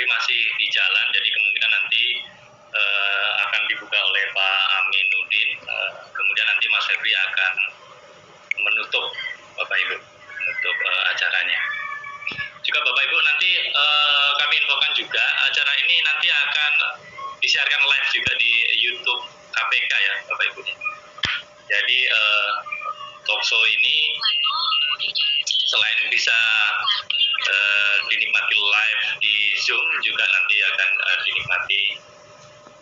masih di jalan, jadi kemungkinan nanti akan dibuka oleh Pak Aminuddin, kemudian nanti Mas Febri akan menutup Bapak Ibu untuk acaranya. Juga Bapak Ibu nanti kami infokan juga acara ini nanti akan disiarkan live juga di YouTube KPK ya Bapak Ibu. Jadi talkshow ini selain bisa dinikmati live di Zoom, juga nanti akan dinikmati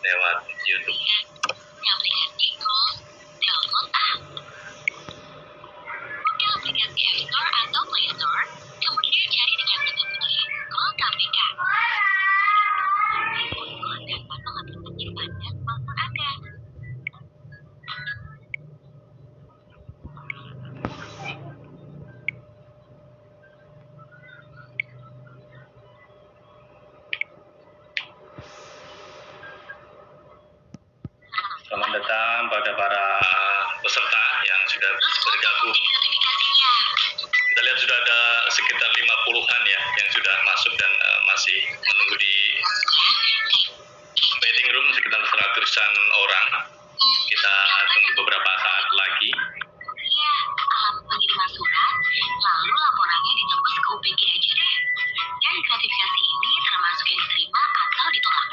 lewat YouTube. Aplikasi Call, download app. Buka aplikasi App Store atau Play Store, kemudian cari dengan kata kunci Call KPK. Dan pasang aplikasi pada smartphone Anda. Selamat datang pada para peserta yang sudah bergabung. Notifikasinya. Kita lihat sudah ada sekitar 50-an ya yang sudah masuk dan masih menunggu di waiting room sekitar 100-an orang. Kita tunggu beberapa saat lagi. Ya, alamat pengiriman surat, lalu laporannya ditembus ke UPG aja deh. Dan gratifikasi ini termasuk yang diterima atau ditolak.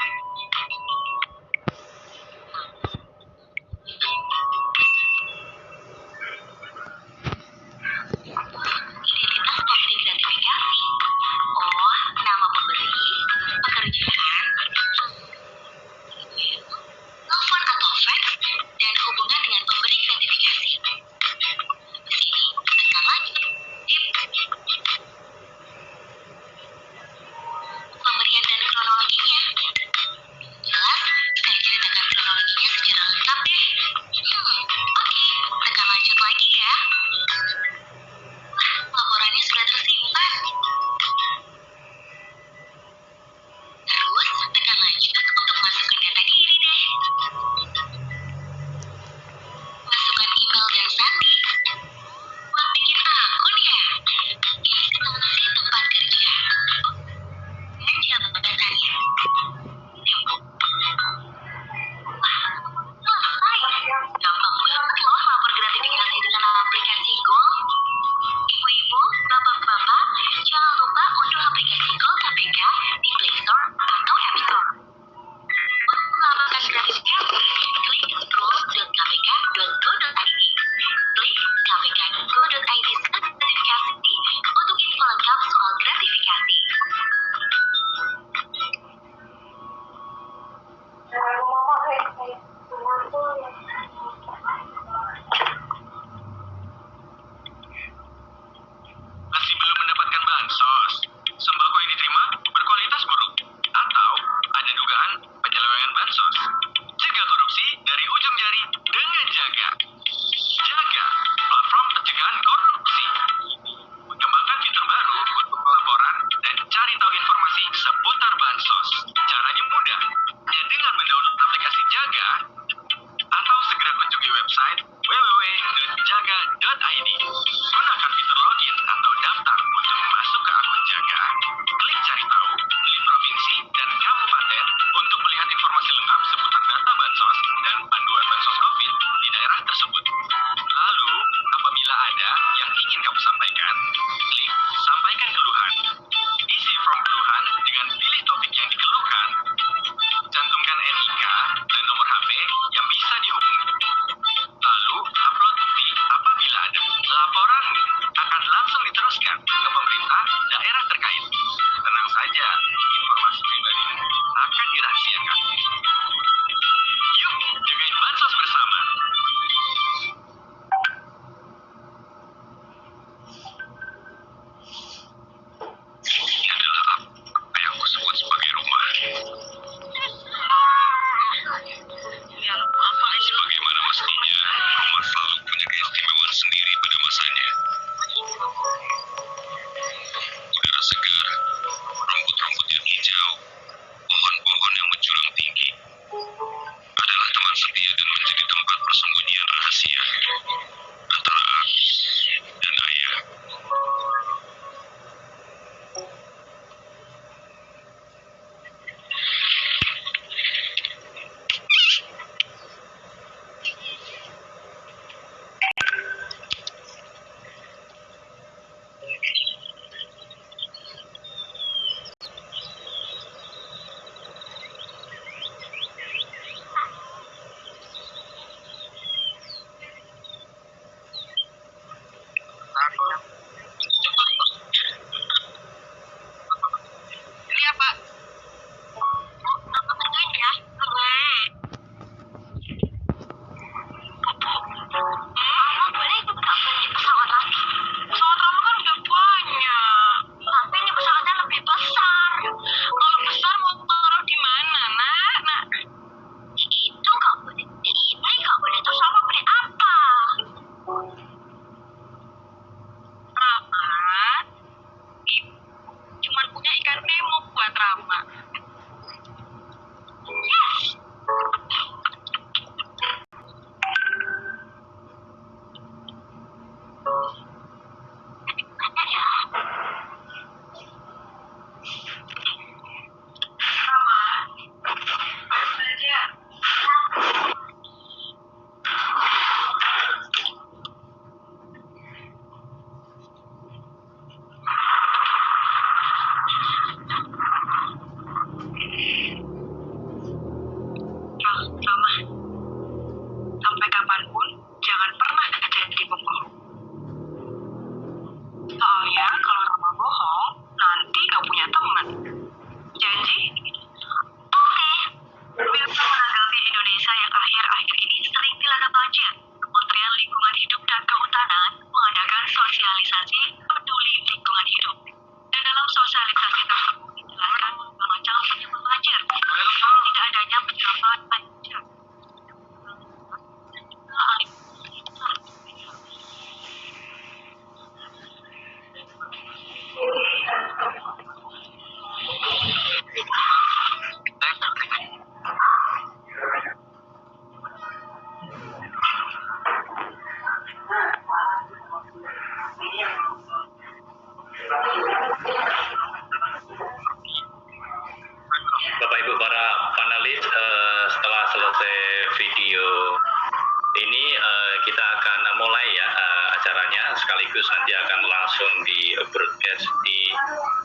nanti akan langsung di broadcast di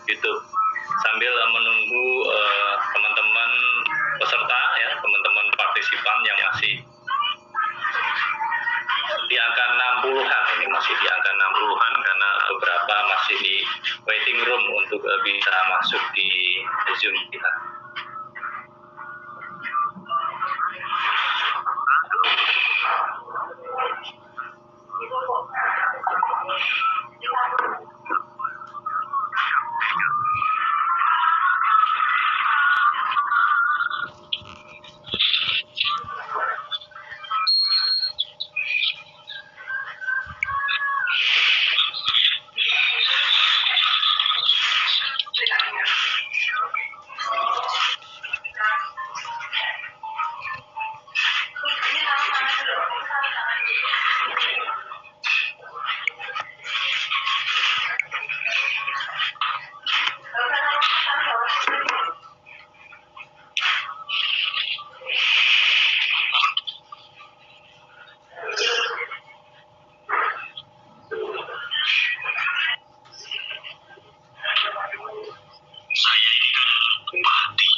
YouTube sambil menunggu teman-teman peserta ya, teman-teman partisipan yang masih di angka 60-an, ini masih di angka 60-an karena beberapa masih di waiting room untuk bisa masuk di Zoom kita. Saya ini kan bupati,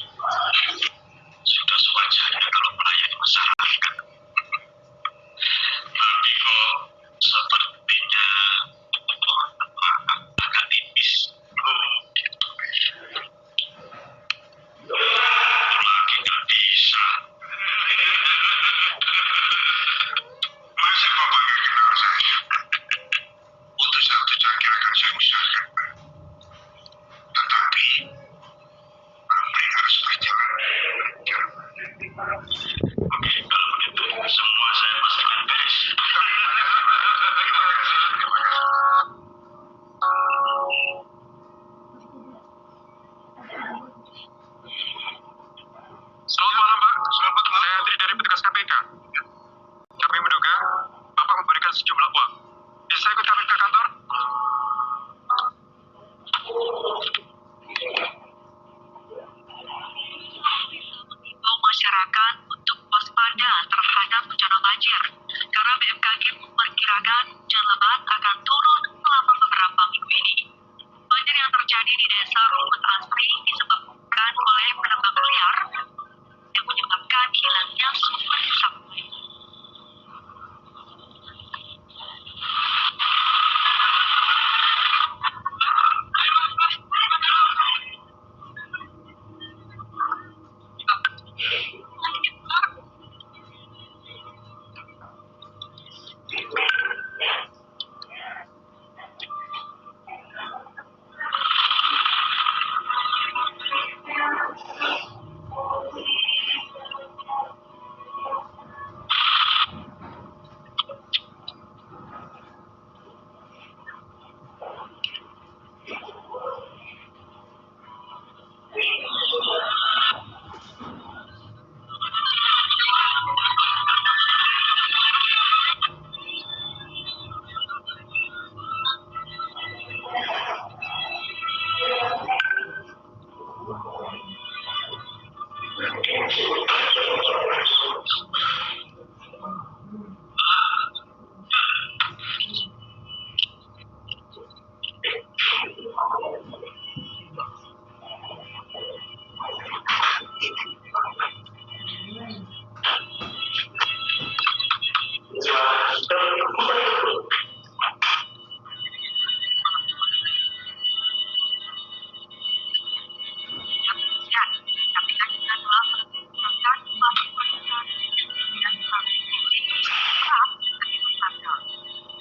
sudah sewajarnya kalau melayani masyarakat. Tapi kok sepertinya agak tipis. Lagi nggak bisa. Masa Bapak nggak kenal saya? Untuk satu cangkir akan saya usahakan. Tetapi pabrik harus berjalan lancar. Oke, kalau begitu semua saya pastikan beres. Terima kasih. Selamat malam, Pak. Selamat malam. Saya Andri dari petugas KPK. Kami menduga Bapak memberikan sejumlah uang. Bisa ikut kami ke kantor? Mengimbau masyarakat untuk waspada terhadap bencana banjir karena BMKG memperkirakan hujan lebat akan turun selama beberapa minggu ini. Banjir yang terjadi di Desa Rumput Asri disebabkan oleh penambang liar yang menyebabkan hilangnya sumber resapan.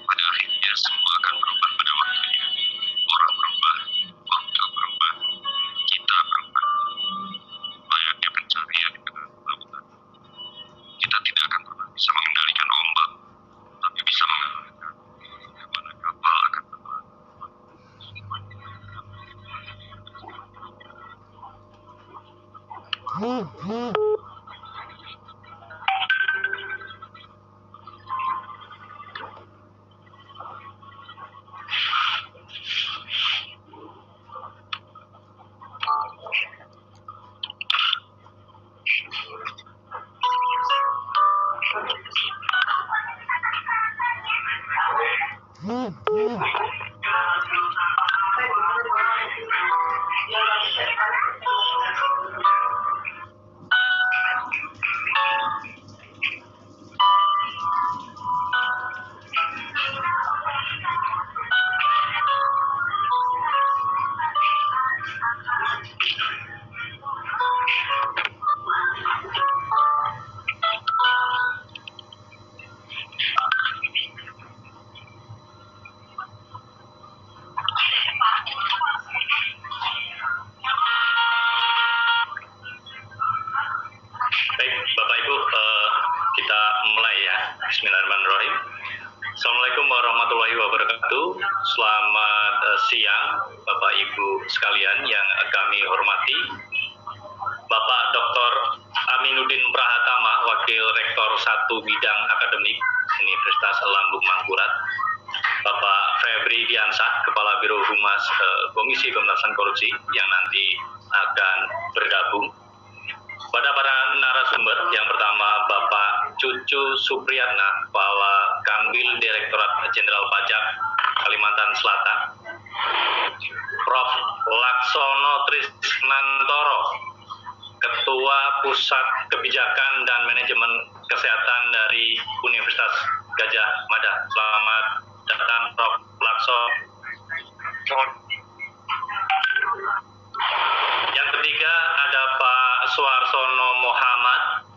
Pada akhirnya semua akan berubah pada waktunya. Orang berubah, waktu berubah, kita berubah. Layaknya pencarian di tengah lautan. Kita tidak akan pernah bisa mengendalikan ombak, tapi bisa mengendalikan bagaimana kapal akan terbang. Hmm. Bismillahirrahmanirrahim. Assalamualaikum warahmatullahi wabarakatuh. Selamat siang Bapak Ibu sekalian yang kami hormati. Bapak Dr. Aminuddin Prahatama, Wakil Rektor 1 Bidang Akademik Universitas Lambung Mangkurat. Bapak Febri Diansah, Kepala Biro Humas Komisi Pemberantasan Korupsi yang nanti akan bergabung. Pada para narasumber, yang pertama Bapak Cucu Supriyatna, Kepala Kanwil Direktorat Jenderal Pajak Kalimantan Selatan, Prof. Laksono Trisnantoro, Ketua Pusat Kebijakan dan Manajemen Kesehatan dari Universitas Gadjah Mada. Selamat datang Prof. Laksono. Yang ketiga ada Pak Suarsono Muhammad,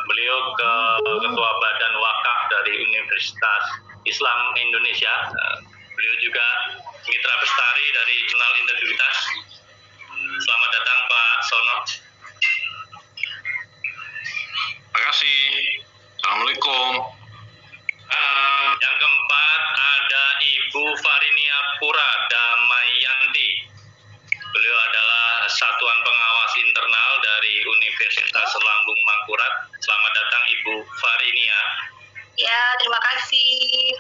beliau Ketua Badan Wakaf dari Universitas Islam Indonesia. Beliau juga Mitra Bestari dari Jurnal Integritas. Selamat datang Pak Sono. Terima kasih. Assalamualaikum. Yang keempat ada Ibu Farinia Pura Damayanti. Beliau adalah Satuan Pengawas Internal dari Universitas Lambung Mangkurat. Selamat datang Ibu Farinia. Ya, terima kasih.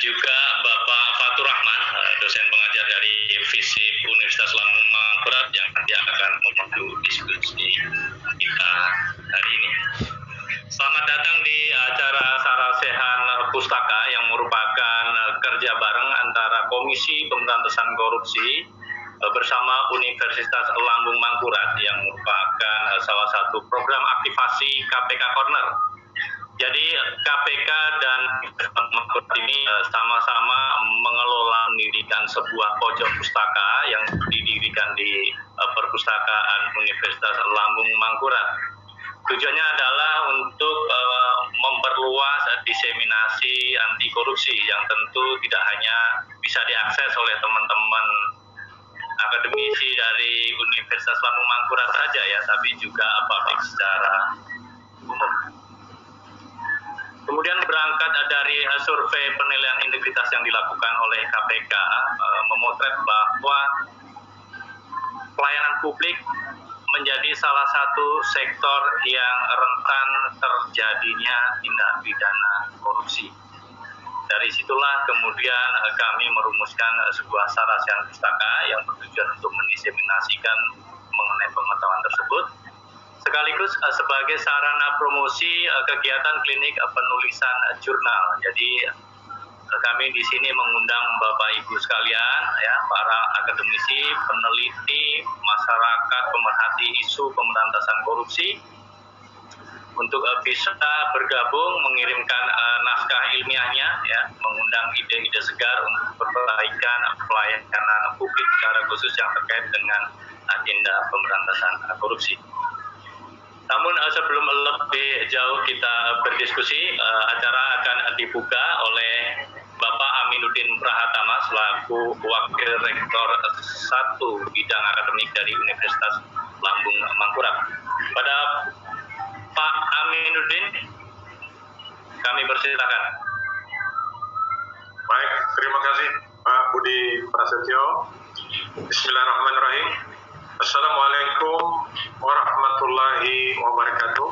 Juga Bapak Fatur Rahman, dosen pengajar dari FISIP Universitas Lambung Mangkurat yang nanti akan memandu diskusi kita hari ini. Selamat datang di acara Sarasehan Pustaka yang merupakan kerja bareng antara Komisi Pemberantasan Korupsi bersama Universitas Lambung Mangkurat yang merupakan salah satu program aktivasi KPK Corner. Jadi KPK dan Mangkurat ini sama-sama mengelola mendirikan sebuah pojok pustaka yang didirikan di Perpustakaan Universitas Lambung Mangkurat. Tujuannya adalah untuk memperluas diseminasi anti korupsi yang tentu tidak hanya bisa diakses oleh teman-teman akademisi dari Universitas Lambung Mangkurat saja ya, tapi juga publik secara umum. Kemudian berangkat dari survei penilaian integritas yang dilakukan oleh KPK memotret bahwa pelayanan publik menjadi salah satu sektor yang rentan terjadinya tindak pidana korupsi. Dari situlah kemudian kami merumuskan sebuah Sarasehan Pustaka yang bertujuan untuk mendiseminasikan mengenai pengetahuan tersebut, sekaligus sebagai sarana promosi kegiatan klinik penulisan jurnal. Jadi kami di sini mengundang Bapak Ibu sekalian, ya, para akademisi, peneliti, masyarakat pemerhati isu pemberantasan korupsi, untuk bisa bergabung mengirimkan naskah ilmiahnya, ya, mengundang ide-ide segar untuk perbaikan pelayanan publik secara khusus yang terkait dengan agenda pemberantasan korupsi. Namun sebelum lebih jauh kita berdiskusi, acara akan dibuka oleh Bapak Aminuddin Prahatama selaku Wakil Rektor 1 Bidang Akademik dari Universitas Lambung Mangkurat. Pada Pak Aminuddin, kami persilakan. Baik, terima kasih Pak Budi Prasetyo. Bismillahirrahmanirrahim. Assalamualaikum warahmatullahi wabarakatuh.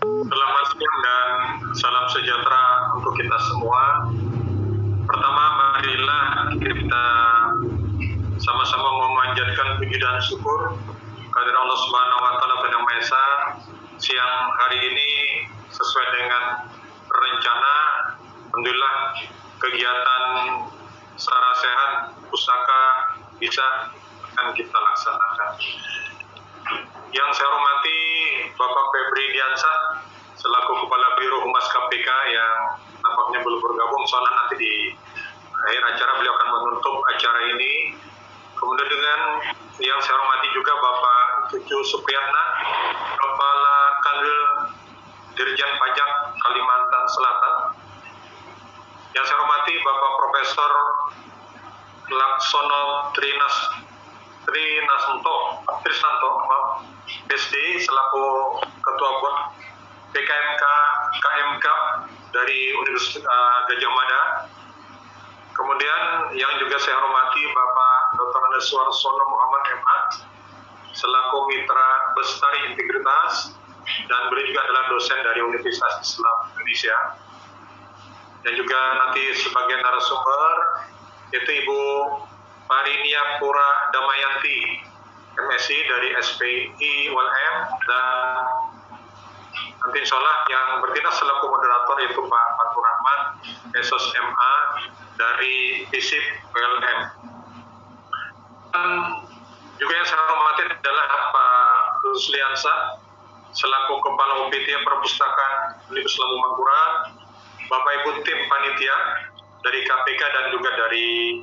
Selamat siang dan salam sejahtera untuk kita semua. Pertama, marilah kita sama-sama memanjatkan puji dan syukur kehadirat Allah Subhanahu wa taala Yang Maha Esa. Siang hari ini sesuai dengan rencana, alhamdulillah kegiatan Sarasehan Pustaka bisa akan kita laksanakan. Yang saya hormati Bapak Febri Diansah selaku Kepala Biro Humas KPK yang nampaknya belum bergabung, soalnya nanti di akhir acara beliau akan menutup acara ini. Kemudian dengan yang saya hormati juga Bapak Cucu Supriyatna, Kepala Kanwil Dirjen Pajak Kalimantan Selatan. Yang saya hormati Bapak Profesor Laksono Trisnanto, SD selaku Ketua Board BKMK KMK dari Universitas Gajah Mada. Kemudian yang juga saya hormati Bapak Dr. Andes Suarsono Muhammad MA selaku Mitra Bestari Integritas, dan beliau juga adalah dosen dari Universitas Islam Indonesia. Dan juga nanti sebagai narasumber yaitu Ibu Parinia Pura Damayanti, MSI dari SPI ULM, dan nanti insya Allah yang bertindak selaku moderator yaitu Pak Fatur Rahman, Esos MA dari FISIP ULM. Dan juga yang saya hormati adalah Pak Rusliansa selaku Kepala UPT Perpustakaan Universitas Lampung Mangkurat, Bapak Ibu tim panitia dari KPK dan juga dari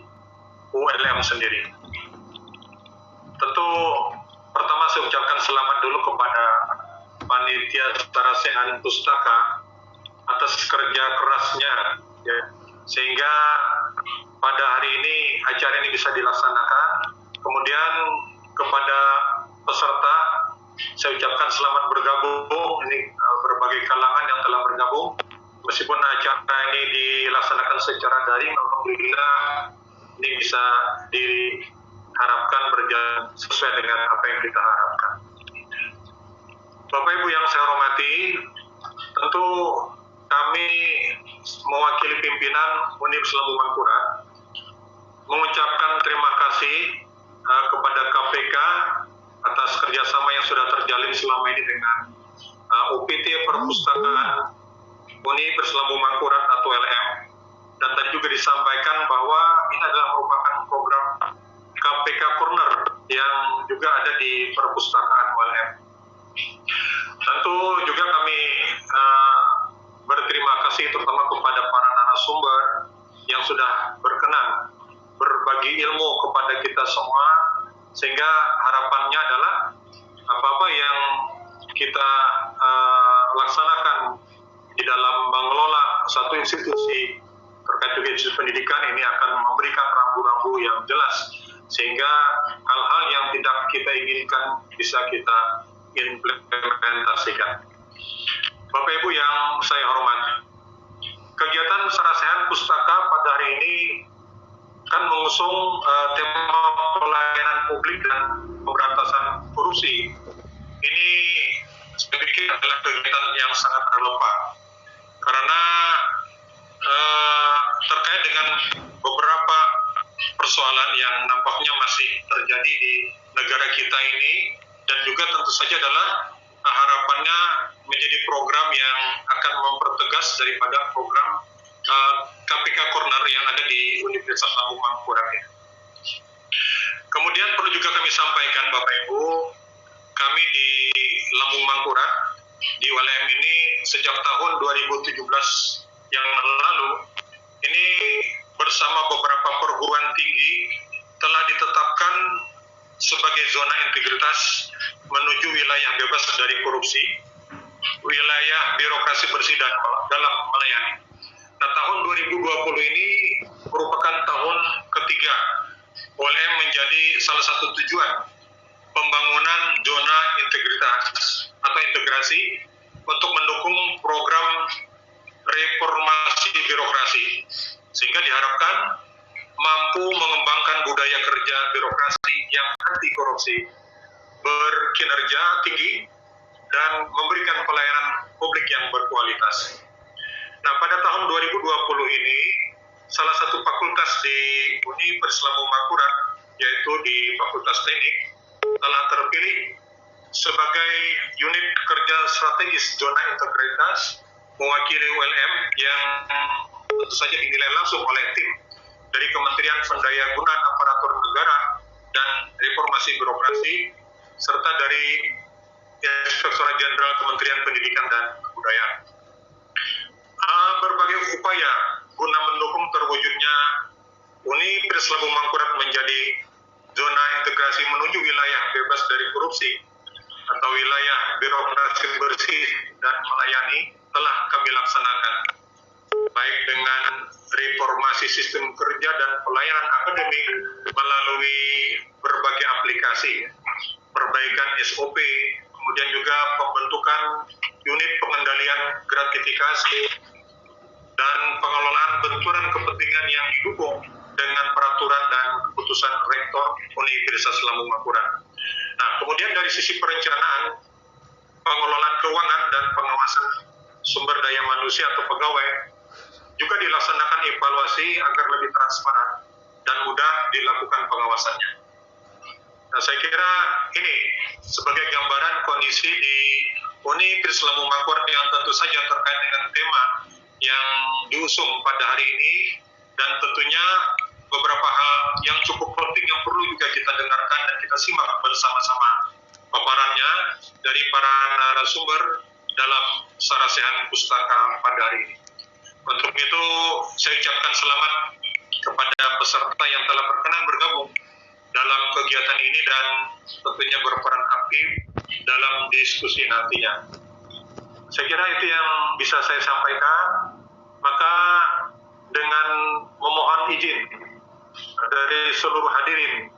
ULM sendiri. Tentu pertama saya ucapkan selamat dulu kepada panitia Sarasehan Pustaka atas kerja kerasnya, ya, sehingga pada hari ini acara ini bisa dilaksanakan. Kemudian kepada peserta saya ucapkan selamat bergabung. Ini berbagai kalangan yang telah bergabung. Meskipun acara ini dilaksanakan secara daring, alhamdulillah ini bisa diharapkan berjalan sesuai dengan apa yang kita harapkan. Bapak Ibu yang saya hormati, tentu kami mewakili pimpinan Universitas Lampung Mangkurat mengucapkan terima kasih kepada KPK atas kerjasama yang sudah terjalin selama ini dengan UPT Perpustakaan Universitas Lampung Mangkurat atau LM, dan tadi juga disampaikan bahwa ini adalah merupakan program KPK Corner yang juga ada di Perpustakaan ULM. Tentu juga kami berterima kasih terutama kepada para narasumber yang sudah berkenan berbagi ilmu kepada kita semua, sehingga harapannya adalah apa-apa yang kita laksanakan di dalam mengelola satu institusi terkait juga institusi pendidikan ini akan memberikan rambu-rambu yang jelas, sehingga hal-hal yang tidak kita inginkan bisa kita implementasikan. Bapak Ibu yang saya hormati, kegiatan Sarasehan Pustaka pada hari ini kan mengusung tema pelayanan publik dan pemberantasan korupsi. Ini saya pikir adalah kegiatan yang sangat relevan karena terkait dengan beberapa persoalan yang nampaknya masih terjadi di negara kita ini, dan juga tentu saja adalah harapannya menjadi program yang akan mempertegas daripada program KPK Corner yang ada di Universitas Lampung Mangkurat. Kemudian perlu juga kami sampaikan Bapak Ibu, kami di Lampung Mangkurat di ULM ini sejak tahun 2017 yang lalu ini bersama beberapa perguruan tinggi telah ditetapkan sebagai zona integritas menuju wilayah bebas dari korupsi, wilayah birokrasi bersih dan dalam melayani. Nah, tahun 2020 ini merupakan tahun ketiga ULM menjadi salah satu tujuan pembangunan zona integritas atau integrasi untuk mendukung program reformasi birokrasi, sehingga diharapkan mampu mengembangkan budaya kerja birokrasi yang anti korupsi, berkinerja tinggi, dan memberikan pelayanan publik yang berkualitas. Nah, pada tahun 2020 ini, salah satu fakultas di Universitas Lampung Mangkurat, yaitu di Fakultas Teknik, telah terpilih sebagai unit kerja strategis zona integritas mewakili ULM yang tentu saja dinilai langsung oleh tim dari Kementerian Pendayagunaan Aparatur Negara dan Reformasi Birokrasi serta dari Inspektorat Jenderal Kementerian Pendidikan dan Kebudayaan. Berbagai upaya guna mendukung terwujudnya Universitas Lampung Mangkurat menjadi zona integrasi menuju wilayah bebas dari korupsi atau wilayah birokrasi bersih dan melayani telah kami laksanakan, baik dengan reformasi sistem kerja dan pelayanan akademik melalui berbagai aplikasi, perbaikan SOP, kemudian juga pembentukan unit pengendalian gratifikasi, dan pengelolaan benturan kepentingan yang didukung dengan peraturan dan keputusan Rektor Universitas Lambung-Mangkurat. Nah, kemudian dari sisi perencanaan, pengelolaan keuangan dan pengawasan sumber daya manusia atau pegawai juga dilaksanakan evaluasi agar lebih transparan dan mudah dilakukan pengawasannya. Nah, saya kira ini sebagai gambaran kondisi di Universitas Lambung-Mangkurat yang tentu saja terkait dengan tema yang diusung pada hari ini, dan tentunya beberapa hal yang cukup penting yang perlu juga kita dengarkan dan kita simak bersama-sama paparannya dari para narasumber dalam Sarasehan Pustaka pada hari ini. Untuk itu saya ucapkan selamat kepada peserta yang telah berkenan bergabung dalam kegiatan ini dan tentunya berperan aktif dalam diskusi nantinya. Saya kira itu yang bisa saya sampaikan. Maka dengan memohon izin dari seluruh hadirin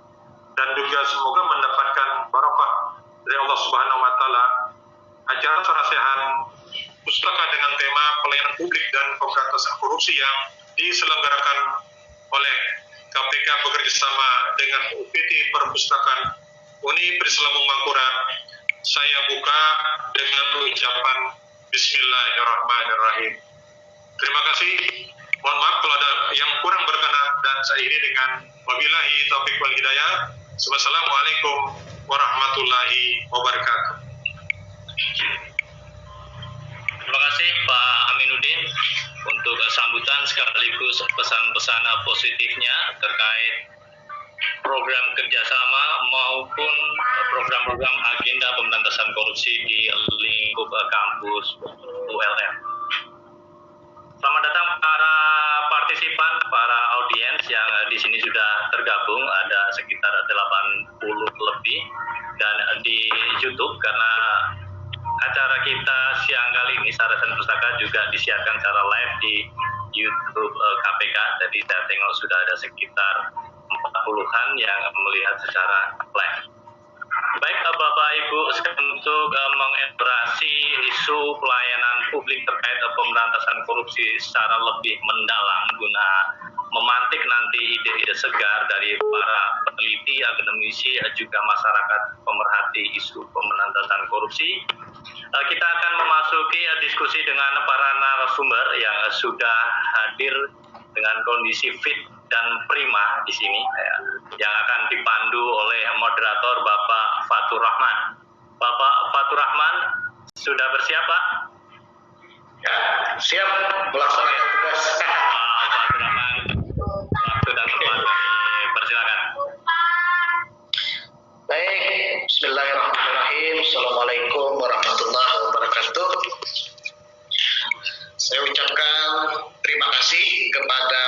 dan juga semoga mendapatkan barokah dari Allah Subhanahu wa taala, acara Sarasehan Pustaka dengan tema pelayanan publik dan pemberantasan korupsi yang diselenggarakan oleh KPK bekerjasama dengan UPT Perpustakaan Universitas Lambung-Mangkurat, saya buka dengan ucapan Bismillahirrahmanirrahim. Terima kasih. Mohon maaf kalau ada yang kurang berkenan dan saya ini dengan wabillahi taufiq wal hidayah. Wassalamualaikum warahmatullahi wabarakatuh. Terima kasih Pak Aminuddin untuk sambutan sekaligus pesan-pesan positifnya terkait program kerjasama maupun program-program agenda pemberantasan korupsi di lingkup kampus ULM. Selamat datang para partisipan, para audiens yang di sini sudah tergabung, ada sekitar 80 lebih, dan di YouTube karena acara kita siang kali ini Sarasehan Pustaka juga disiarkan secara live di YouTube KPK. Jadi saya tengok sudah ada sekitar 40-an yang melihat secara live. Baik Bapak Ibu, untuk mengelaborasi isu pelayanan publik terkait pemberantasan korupsi secara lebih mendalam guna memantik nanti ide-ide segar dari para peneliti, akademisi, juga masyarakat pemerhati isu pemberantasan korupsi, kita akan memasuki diskusi dengan para narasumber yang sudah hadir dengan kondisi fit dan prima di sini, yang akan dipandu oleh moderator Bapak Fatur Rahman. Bapak Fatur Rahman sudah bersiap, Pak? Ya, siap melaksanakan tugas. Pak Fatur Rahman, waktu dan tempat persilakan. Baik, Bismillahirrahmanirrahim. Assalamualaikum warahmatullahi wabarakatuh. Saya ucapkan terima kasih kepada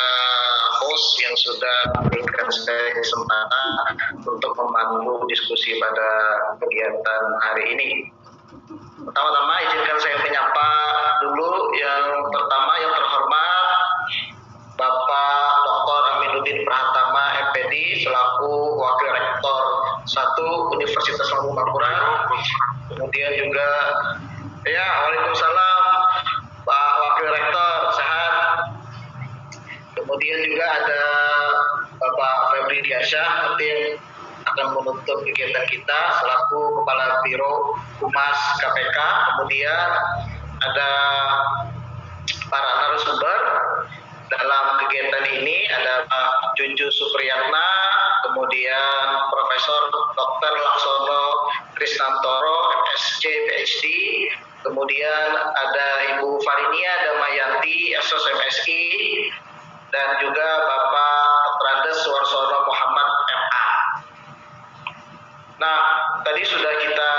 host yang sudah memberikan saya kesempatan untuk memandu diskusi pada kegiatan hari ini. Pertama-tama izinkan saya menyapa dulu yang pertama yang terhormat Bapak Dr. Aminuddin Prahatama MPD selaku Wakil Rektor 1 Universitas Lambung-Mangkurat. Kemudian juga Waalaikumsalam Pak Wakil Rektor, sehat. Kemudian juga ada Bapak Febri Diansyah nanti yang akan menutup kegiatan kita selaku Kepala Biro Humas KPK. Kemudian ada para narasumber dalam kegiatan ini, ada Pak Junju Supriyatna, kemudian Profesor Dr. Laksono Krisnantoro, MSc PhD, kemudian ada Ibu Farinia Damayanti, Sos MSI, dan juga Bapak Dr. Andes Suarsono Muhammad MA. Nah, tadi sudah kita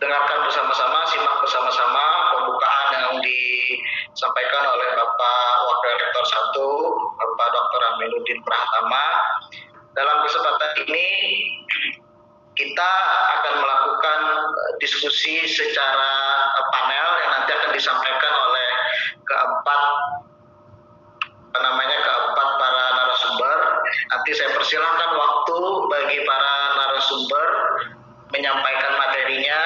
dengarkan bersama-sama, simak bersama-sama pembukaan yang disampaikan oleh Bapak Wakil Rektor 1, Bapak Dr. Aminuddin Prahatama. Dalam kesempatan ini kita akan melakukan diskusi secara panel yang nanti akan disampaikan oleh keempat para narasumber. Nanti saya persilahkan waktu bagi para narasumber menyampaikan materinya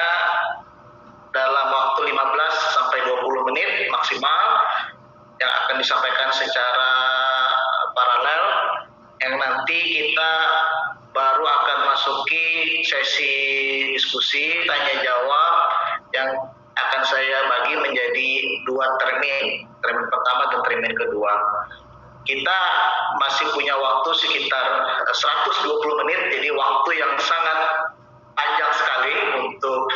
dalam maksimal yang akan disampaikan secara paralel, yang nanti kita baru akan masuki sesi diskusi tanya jawab yang akan saya bagi menjadi 2 termin pertama dan termin kedua. Kita masih punya waktu sekitar 120 menit, jadi waktu yang sangat panjang sekali untuk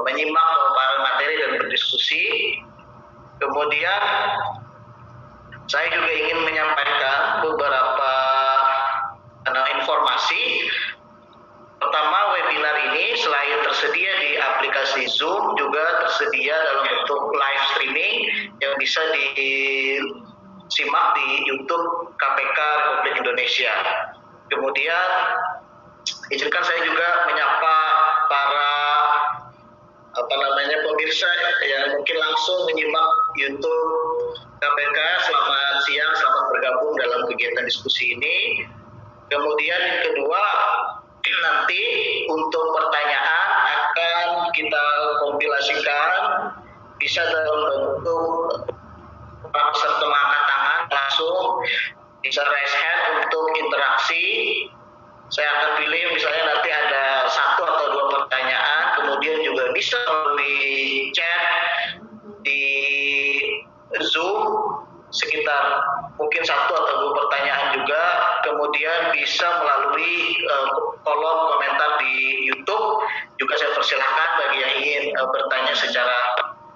menyimak para materi dan berdiskusi. Kemudian saya juga ingin menyampaikan beberapa informasi. Pertama, webinar ini selain tersedia di aplikasi Zoom, juga tersedia dalam bentuk live streaming yang bisa disimak di YouTube KPK Republik Indonesia. Kemudian, izinkan saya juga menyapa para pemirsa yang mungkin langsung menyimak YouTube KPK. Selamat siang, selamat bergabung dalam kegiatan diskusi ini. Kemudian yang kedua, nanti untuk pertanyaan akan kita kompilasikan, bisa dalam bentuk peserta mengangkat tangan langsung, bisa raise hand untuk interaksi. Saya akan pilih misalnya nanti ada 1 atau 2 pertanyaan, kemudian juga bisa melalui chat di Zoom sekitar mungkin 1 atau 2 pertanyaan juga, kemudian bisa melalui kolom komentar di YouTube juga saya persilahkan bagi yang ingin bertanya secara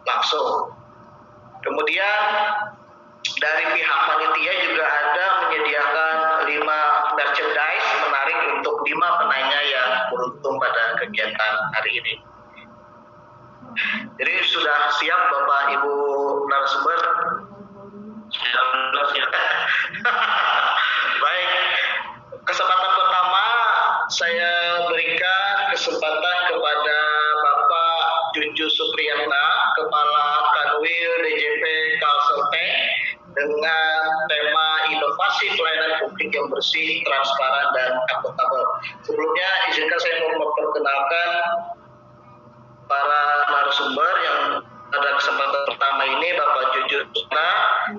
langsung. Kemudian dari pihak panitia juga ada menyediakan 5 merchandise menarik untuk 5 penanya yang beruntung pada kegiatan hari ini. Jadi sudah siap Bapak Ibu narasumber? Siap. Baik, kesempatan pertama saya berikan kesempatan kepada Bapak Cucu Supriyatna, Kepala Kanwil DJP Kalseltek, dengan tema inovasi pelayanan publik yang bersih, transparan, dan akuntabel. Sebelumnya izinkan saya memperkenalkan para narasumber yang pada kesempatan pertama ini. Bapak Cucu Supriyatna,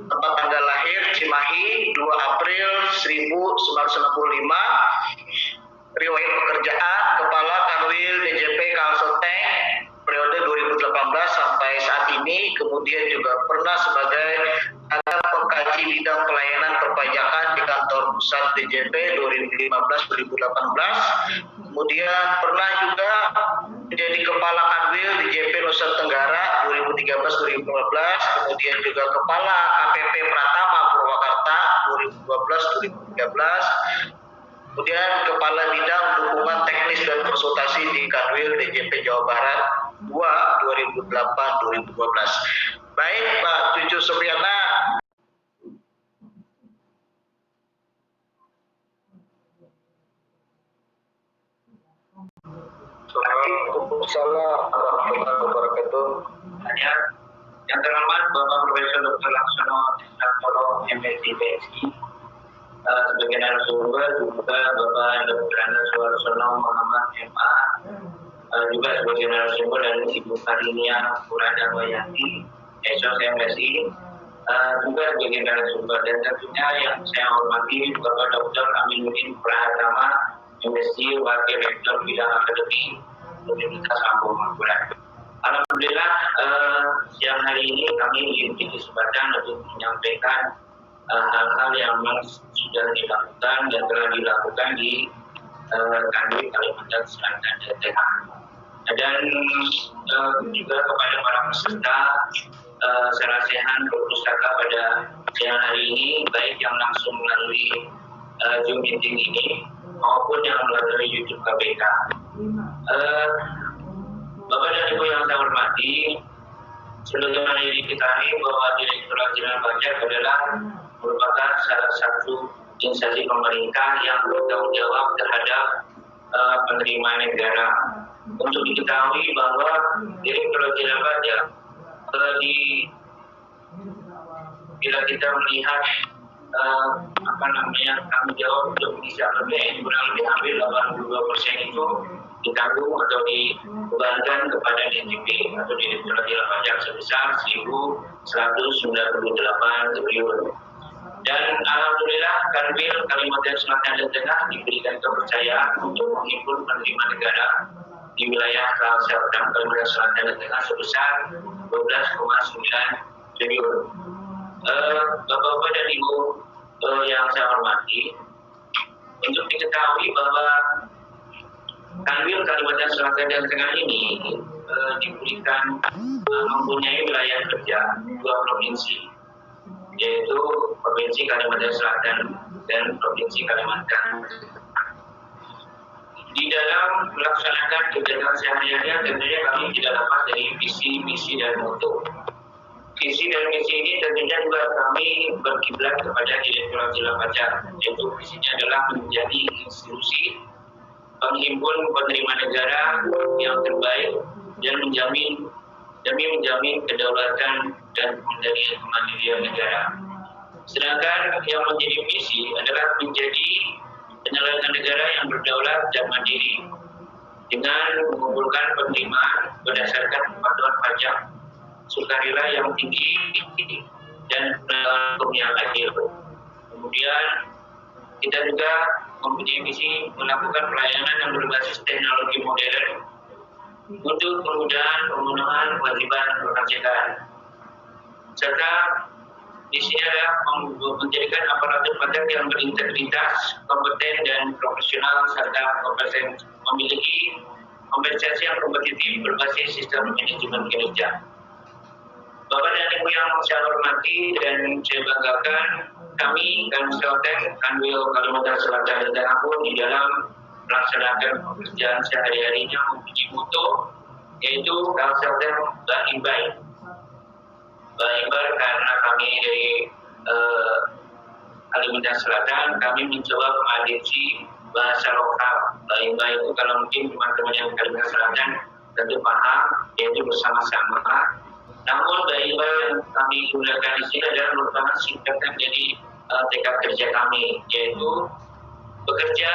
tempat tanggal lahir Cimahi 2 April 1995, riwayat pekerjaan Kepala Kanwil DJP Kalseltek periode 2018 sampai saat ini, kemudian juga pernah sebagai pengkaji bidang pelayanan perpajakan di kantor pusat DJP 2015-2018, kemudian pernah juga menjadi Kepala Kanwil DJP Nusa Tenggara 2013-2015, kemudian juga Kepala KPP Pratama Purwakarta 2012-2013, kemudian Kepala Bidang Dukungan Teknis dan Konsultasi di Kanwil DJP Jawa Barat 2 2008-2012. Baik, Pak Cucu Supriyatna. Waalaikumsalam warahmatullahi wabarakatuh. Yang terhormat Bapak Profesor Dr. Laksono Santoro MSc PSI, sebagai narasumber juga Bapak Dr. Anda Suarsono Muhammad MA, juga sebagai narasumber dan Ibu Karinia Puradamayati Esos MSI, juga sebagai narasumber, dan tentunya yang saya hormati Bapak Dr. Aminuddin Prahatama MSc Wakil Rektor Bidang Akademi Universitas Lampung Mangkurat. Alhamdulillah, siang hari ini kami diberi kesempatan untuk menyampaikan hal-hal yang memang sudah dilakukan dan telah dilakukan di Kanwil Kalimantan Selatan DTH. Dan juga kepada para peserta sarasehan perpustakaan pada siang hari ini, baik yang langsung melalui Zoom meeting ini maupun yang melalui YouTube KPK. Bapak dan Ibu yang saya hormati, sebagaimana diketahui bahwa Direktorat Jenderal Pajak adalah merupakan salah satu instansi pemerintah yang bertanggung jawab terhadap penerimaan negara. Untuk diketahui bahwa Direktorat Jenderal Pajak bila kita melihat tanggung jawab untuk mengisi APBN kurang lebih hampir 82% itu ditanggung atau dibebankan kepada DJP atau Direktorat Jenderal Pajak sebesar 1.198 triliun. Dan alhamdulillah Kanwil Kalimantan Selatan dan Tengah diberikan kepercayaan untuk menghimpun penerimaan negara di wilayah Kalsel Kalimantan Selatan dan Tengah sebesar 12,9 triliun. Bapak-bapak dan Ibu yang saya hormati, untuk diketahui bahwa Kanwil Kalimantan Selatan dan Tengah ini diberikan mempunyai wilayah kerja 2 provinsi, yaitu Provinsi Kalimantan Selatan dan Provinsi Kalimantan. Di dalam melaksanakan kegiatan sehari-hari tentunya kami tidak lepas dari visi, misi, dan mutu. Visi dan misi ini tentunya juga kami berkiblat kepada Direktorat Jenderal Pajak, yaitu visinya adalah menjadi institusi penghimpun penerimaan negara yang terbaik dan demi menjamin kedaulatan dan kemandirian negara. Sedangkan yang menjadi misi adalah menjadi penyelenggara negara yang berdaulat dan mandiri dengan mengumpulkan penerimaan berdasarkan kepatuhan pajak sukarela yang tinggi dan penegakan hukum yang adil. Kemudian kita juga mempunyai misi melakukan pelayanan yang berbasis teknologi modern untuk kemudahan pemenuhan kewajiban perpajakan, serta misinya adalah menjadikan aparatur pajak yang berintegritas, kompeten dan profesional, serta memiliki kompensasi yang kompetitif berbasis sistem manajemen kinerja. Bapak dan Ibu yang saya hormati dan saya banggakan, kami Kalsel Kanwil Kalimantan Selatan dan Tengah pun di dalam melaksanakan pekerjaan sehari-harinya mempunyai moto, yaitu Kalsel Baimbai. Baimbai karena kami dari Kalimantan Selatan, kami mencoba mengadopsi bahasa lokal. Baimbai itu kalau mungkin teman-teman yang Kalimantan Selatan tentu paham, yaitu bersama-sama. Namun Baimbai yang kami gunakan di sini adalah merupakan singkatan dari tekad kerja kami, yaitu bekerja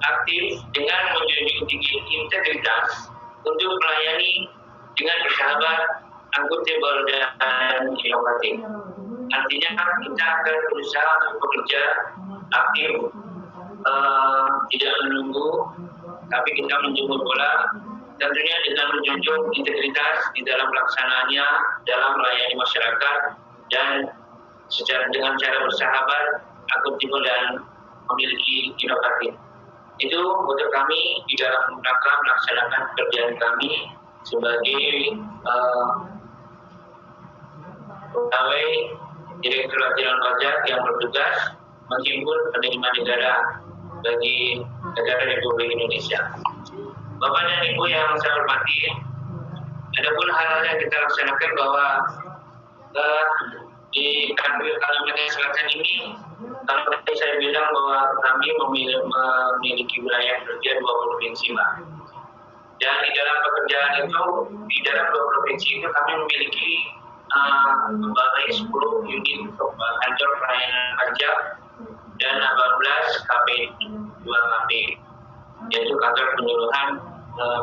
aktif dengan menjunjung tinggi integritas untuk melayani dengan bersahabat, akuntabel dan inovatif. Artinya kita akan berusaha untuk bekerja aktif, tidak menunggu, tapi kita menjemput bola, tentunya dengan menjunjung integritas di dalam pelaksanaannya dalam melayani masyarakat dan dengan cara bersahabat, akuntabel dan memiliki inovatif. Itu untuk kami di dalam rangka melaksanakan pekerjaan kami sebagai pegawai Direktorat Jenderal Pajak yang bertugas menghimpun penerimaan negara bagi negara Republik Indonesia. Bapak dan Ibu yang saya hormati, ada pun hal-hal yang kita laksanakan bahwa di Kanwil Kalimantan Selatan ini, kalau tadi saya bilang bahwa kami memiliki wilayah kerja 2 provinsi, Mbak. Dan di dalam pekerjaan itu, di dalam 2 provinsi itu kami memiliki membagai 10 unit kantor pelayanan pajak dan 18 KP, 2 KP, yaitu kantor penyuluhan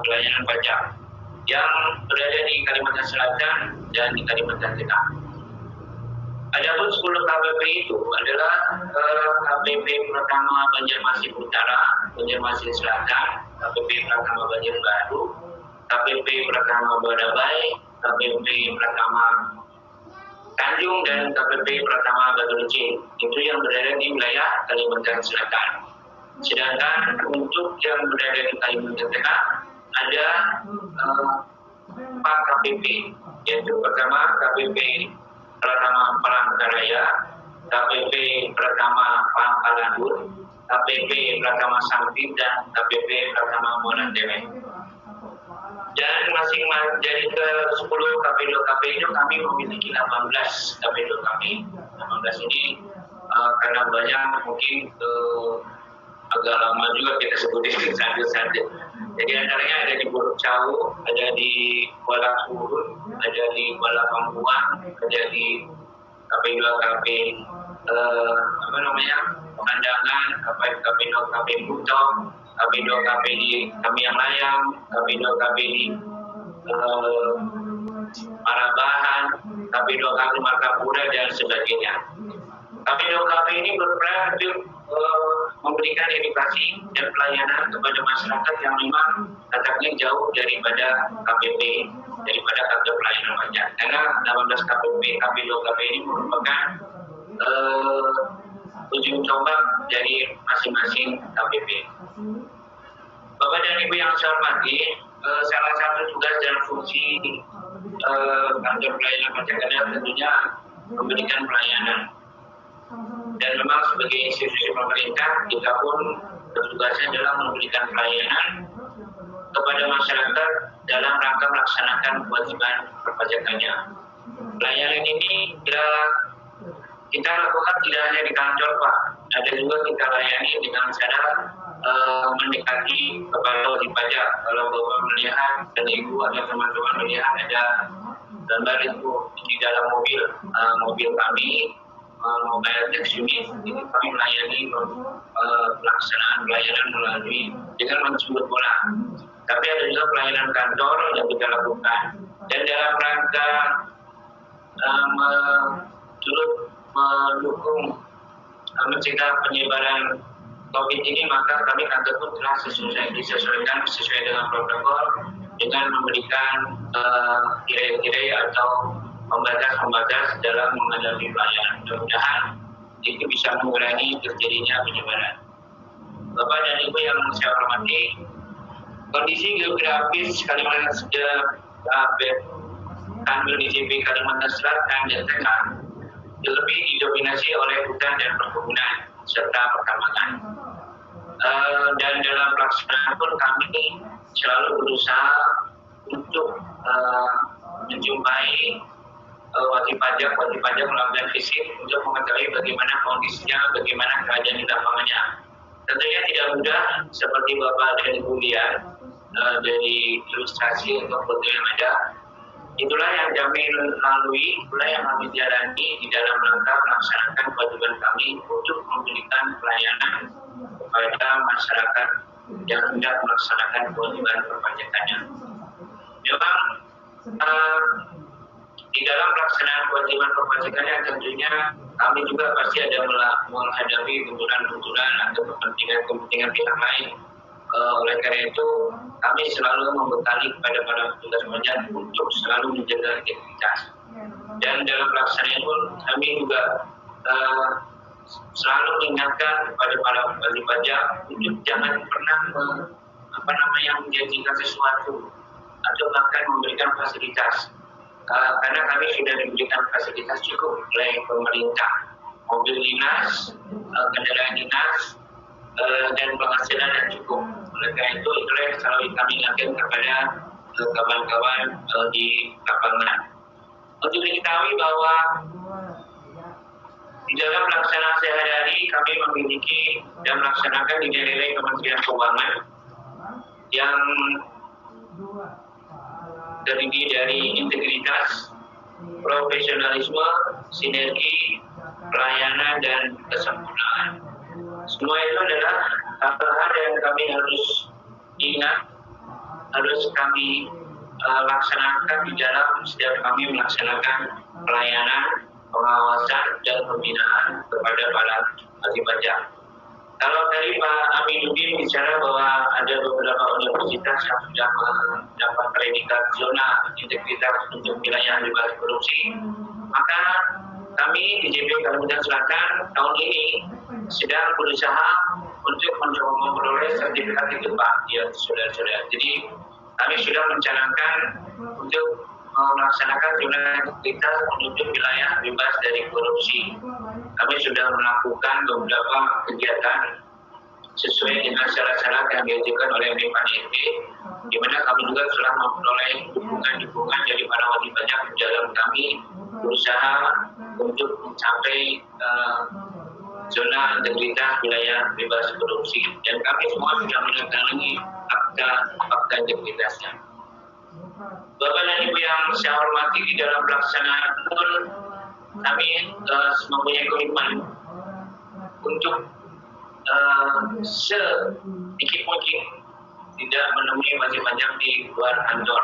pelayanan pajak yang berada di Kalimantan Selatan dan di Kalimantan Tengah. Adapun 10 KPP itu adalah KPP pertama Banjarmasin Utara, Banjarmasin Selatan, KPP pertama Banjarbaru, KPP pertama Badabai, KPP pertama Tanjung, dan KPP pertama Batu Licin. Itu yang berada di wilayah Kalimantan Selatan. Sedangkan untuk yang berada di Kalimantan Tengah ada 4 KPP, yaitu pertama KPP pertama Palangkaraya, KPP pertama Pangkalanbun, KPP pertama Sampit, dan KPP pertama Muara Dewe. Dan masing-masing dari ke 10 KP2KP itu kami memiliki 18 KP2 kami. 18 ini karena banyak mungkin agak lama juga kita sebutin satu-satu. Jadi antaranya ada di Buruk Cau, ada di Kuala Surut, ada di Kuala Pambuan, ada di KP2KP Pemandangan, KP2KP Butong, Kapindo KPD kami yang layang, Kapindo KPD Parabahan, Kapindo KPD Martapura dan sebagainya. Kapindo KPD ini berperan untuk memberikan edukasi dan pelayanan kepada masyarakat yang memang letaknya jauh daripada KPP, daripada kantor pelayanan pajak. Karena 18 KPP, Kapindo KPD ini merupakan ujung tombak dari masing-masing KPP. Bapak dan Ibu yang saya hormati, salah satu tugas dan fungsi kantor pelayanan pajak adalah tentunya memberikan pelayanan. Dan memang sebagai institusi pemerintah, kita pun bertugasnya adalah memberikan pelayanan kepada masyarakat dalam rangka melaksanakan kewajiban perpajakannya. Pelayanan ini kita lakukan tidak hanya di kantor, Pak. Ada juga kita layani dengan cara mendekati kepada wajib pajak. Kalau Bapak melihat dan Ibu atau teman-teman melihat ada gambar itu di dalam mobil kami, mobile tax unit, ini kami melayani pelaksanaan pelayanan melalui dengan menjemput bola. Tapi ada juga pelayanan kantor yang kita lakukan. Dan dalam rangka mendukung mencegah penyebaran COVID ini, maka kami kantor pun telah disesuaikan sesuai dengan protokol dengan memberikan tirai-tirai atau pembatas-pembatas dalam menghadapi pelayanan. Mudah-mudahan itu bisa mengurangi terjadinya penyebaran. Bapak dan Ibu yang saya hormati, kondisi geografis Kalimantan Kalimantan Selatan dan Tengah lebih didominasi oleh hutan dan perkebunan serta pertambangan. Dan dalam pelaksanaan pun kami selalu berusaha untuk menjumpai wajib pajak melakukan visit untuk mengetahui bagaimana kondisinya, bagaimana keadaan di lapangannya. Tentunya tidak mudah seperti Bapak dan Ibu lihat dari ilustrasi atau foto yang ada. Itulah yang kami lalui, itulah yang kami jalani di dalam rangka melaksanakan kewajiban kami untuk memberikan pelayanan kepada masyarakat yang hendak melaksanakan kewajiban perpajakannya. Memang di dalam pelaksanaan kewajiban perpajakannya tentunya kami juga pasti ada menghadapi kebutuhan-kebutuhan atau kepentingan pihak lain. Oleh karena itu kami selalu membekali kepada para petugas pajak untuk selalu menjaga integritas. Dan dalam pelaksanaan pun kami juga selalu mengingatkan kepada para wajib pajak untuk jangan pernah menjanjikan sesuatu atau bahkan memberikan fasilitas. Karena kami sudah diberikan fasilitas cukup oleh pemerintah, mobil dinas, kendaraan dinas, dan penghasilan yang cukup. Oleh karena itu, itulah yang selalu kami ingatkan kepada kawan-kawan di lapangan. Untuk diketahui bahwa di dalam pelaksanaan sehari-hari kami memiliki dan melaksanakan nilai-nilai Kementerian Keuangan yang terdiri dari integritas, profesionalisme, sinergi, pelayanan, dan kesempurnaan. Semua itu adalah hal-hal yang kami harus ingat, harus kami laksanakan di dalam setiap kami melaksanakan pelayanan, pengawasan, dan pembinaan kepada para wajib pajak. Kalau tadi Pak Aminuddin bicara bahwa ada beberapa universitas yang sudah mendapat predikat zona integritas untuk wilayah bebas korupsi, maka kami di JP Kalimantan Selatan tahun ini sedang berusaha untuk mencoba memperoleh sertifikat itu, Pak, ya saudara-saudara. Jadi kami sudah mencanangkan untuk melaksanakan zona integritas menuju wilayah bebas dari korupsi. Kami sudah melakukan beberapa kegiatan sesuai dengan syarat-syarat yang diajukan oleh BPNP, di mana kami juga telah memperoleh dukungan dari para wajib pajak dalam kami berusaha untuk mencapai zona integritas wilayah bebas korupsi, dan kami semua sudah menandatangani fakta integritasnya. Bapak dan Ibu yang saya hormati, di dalam pelaksanaan pun kami mempunyai komitmen untuk sedikit mungkin tidak menemui wajib pajak di luar kantor.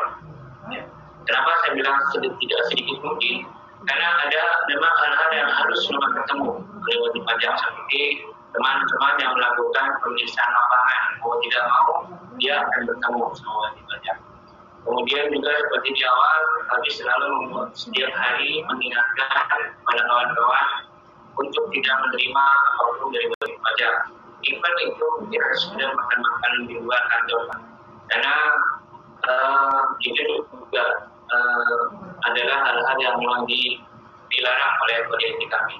Ya. Kenapa saya bilang tidak sedikit mungkin? Karena ada memang hal-hal yang harus memang ketemu oleh wajib pajak, seperti teman-teman yang melakukan pemeriksaan lapangan, mau tidak mau dia akan bertemu sama wajib pajak. Kemudian juga seperti di awal, kami selalu setiap hari mengingatkan pada kawan-kawan untuk tidak menerima apapun dari wajib pajak. Even itu tidak sekedar makan-makan di luar kantor, karena itu juga adalah hal-hal yang memang dilarang oleh kode etik kami.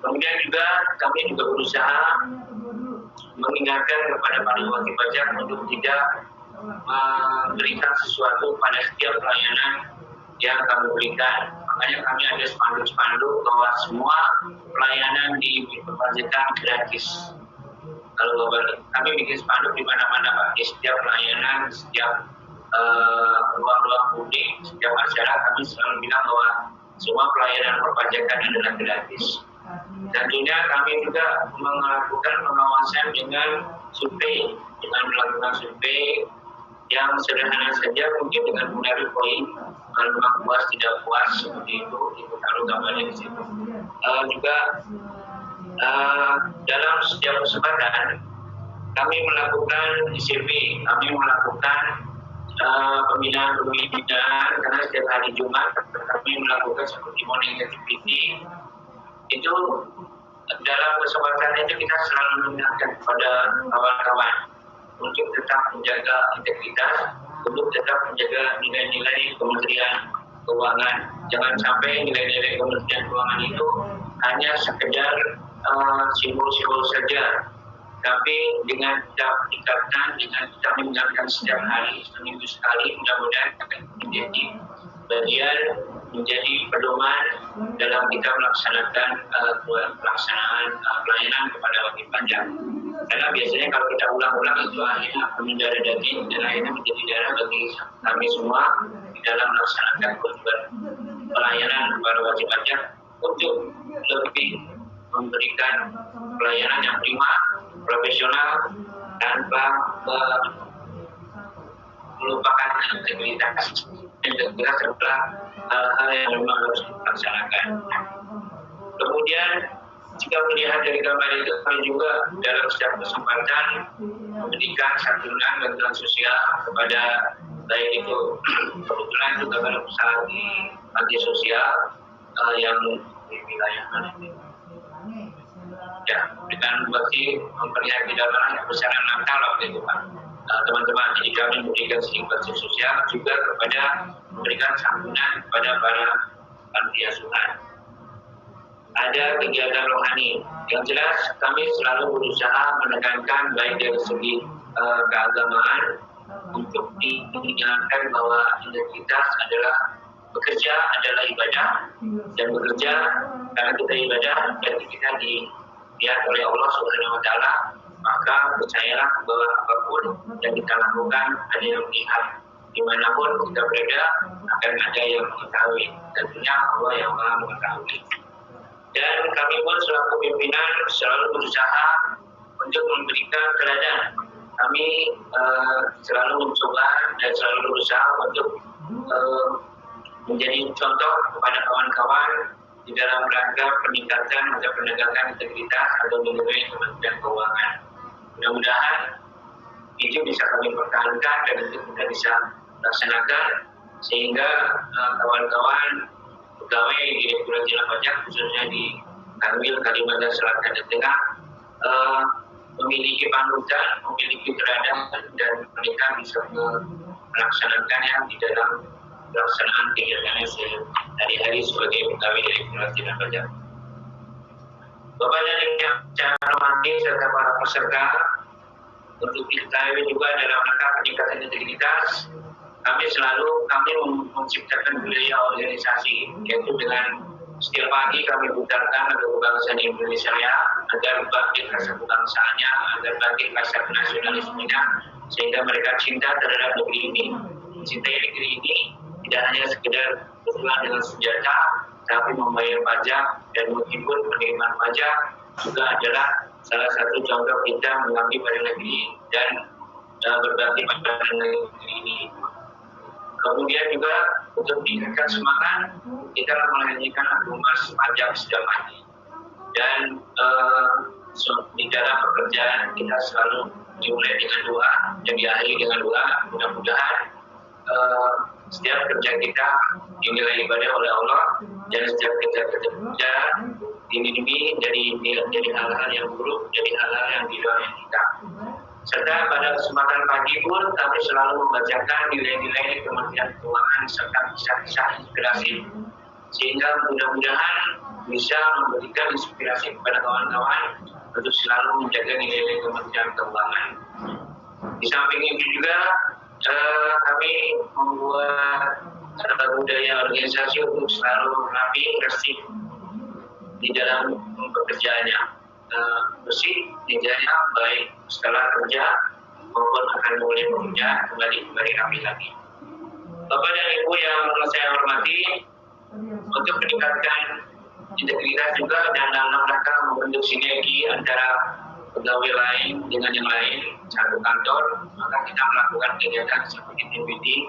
Kemudian juga kami juga berusaha mengingatkan kepada para wajib pajak untuk tidak memberikan sesuatu pada setiap pelayanan yang kami berikan. Makanya kami ada spanduk-spanduk bahwa semua pelayanan di perpajakan gratis. Kalau kami bikin spanduk di mana-mana Pak, di setiap pelayanan, di setiap ruang-ruang publik, setiap masyarakat kami selalu bilang bahwa semua pelayanan perpajakan adalah gratis. Tentunya kami juga melakukan pengawasan dengan survei, dengan melakukan survei yang sederhana saja, mungkin dengan menarik poin kalau memang puas tidak puas seperti itu taruh gambarnya di situ. Juga dalam setiap kesempatan kami melakukan ICP, kami melakukan pembinaan karena setiap hari Jumat kami melakukan seperti morning activity. Itu dalam kesempatan itu kita selalu mengingatkan kepada kawan-kawan untuk tetap menjaga integritas, untuk tetap menjaga nilai-nilai Kementerian Keuangan. Jangan sampai nilai-nilai Kementerian Keuangan itu hanya sekedar simbol-simbol saja, tapi dengan kita ikatkan, dengan kita mengingatkan setiap hari, seminggu sekali, mudah-mudahan akan menjadi bagian, menjadi pedoman dalam kita melaksanakan pelaksanaan pelayanan kepada wajib pajak. Karena biasanya kalau kita ulang-ulang itu akhirnya akan menjadi daging dan akhirnya menjadi darah bagi kami semua di dalam melaksanakan kewajiban pelayanan kepada wajib pajak untuk lebih memberikan pelayanan yang prima, profesional, tanpa melupakan integritas. Integritas adalah hal-hal yang memang harus dilaksanakan. Kemudian jika melihat dari gambar itu, kami juga dalam setiap kesempatan memberikan santunan bantuan sosial kepada baik itu kebetulan juga pada usaha di panti sosial yang di wilayah mana ini. Ya, dengan berarti memperlihat tidak pernah besaran Natal waktu itu Pak. Teman-teman, jadi kami memberikan sedikit sosial juga kepada memberikan santunan kepada para panti asuhan. Ada kegiatan rohani. Yang jelas kami selalu berusaha menekankan baik dari segi keagamaan untuk diingatkan bahwa integritas adalah bekerja adalah ibadah, dan bekerja karena kita ibadah berarti kita dilihat oleh Allah Subhanahu Wa Taala, maka percayalah bahwa apapun yang kita lakukan ada yang melihat, dimanapun kita berada akan ada yang mengetahui, tentunya Allah yang Maha mengetahui. Dan kami pun selaku pimpinan selalu berusaha untuk memberikan teladan. Kami selalu mencoba dan selalu berusaha untuk menjadi contoh kepada kawan-kawan di dalam rangka peningkatan atau penegakan integritas atau nilai Kementerian Keuangan. Mudah-mudahan itu bisa kami pertahankan dan itu kita bisa laksanakan sehingga kawan-kawan pegawai di Direktorat Jenderal Pajak khususnya di Kanwil Kalimantan Selatan dan Tengah memiliki panutan, memiliki teladan dan mereka bisa melaksanakannya di dalam pelaksanaan kegiatannya sehari-hari sebagai pegawai Direktorat Jenderal Pajak. Bapak dan Ibu yang hormati serta para peserta, untuk diketahui juga dalam rangka peningkatan integritas, kami menciptakan budaya organisasi, yaitu dengan setiap pagi kami putarkan lagu kebangsaan Indonesia agar bangkit rasa kebangsaannya, agar bangkit rasa nasionalismenya, sehingga mereka cinta terhadap negeri ini. Mencintai negeri ini tidak hanya sekedar berjuang dengan senjata, tapi membayar pajak, dan meskipun penerimaan pajak juga adalah salah satu contoh kita mengabdi pada negeri dan berbakti pada negeri ini. Kemudian juga untuk meningkatkan semangat, kita menyanyikan lagu Mas Pajak Sudah Mati. Dan di dalam pekerjaan kita selalu dimulai dengan doa dan diakhiri dengan doa. Mudah-mudahan setiap kerja kita dinilai ibadah oleh Allah dan setiap kerja dilindungi dari hal-hal yang buruk, dari hal-hal yang didoakan kita. Serta pada kesempatan pagi pun kami selalu membacakan nilai-nilai Kementerian Keuangan serta kisah-kisah inspirasi, sehingga mudah-mudahan bisa memberikan inspirasi kepada kawan-kawan untuk selalu menjaga nilai-nilai Kementerian Keuangan. Di samping itu juga kami membuat budaya organisasi untuk selalu rapi, bersih di dalam pekerjaannya. Bersih mejanya baik setelah kerja maupun akan mulai bekerja kembali rapi lagi. Bapak dan Ibu yang saya hormati, untuk meningkatkan integritas juga dan dalam rangka membentuk sinergi antara pegawai lain dengan yang lain satu kantor, maka kita melakukan kegiatan seperti team building,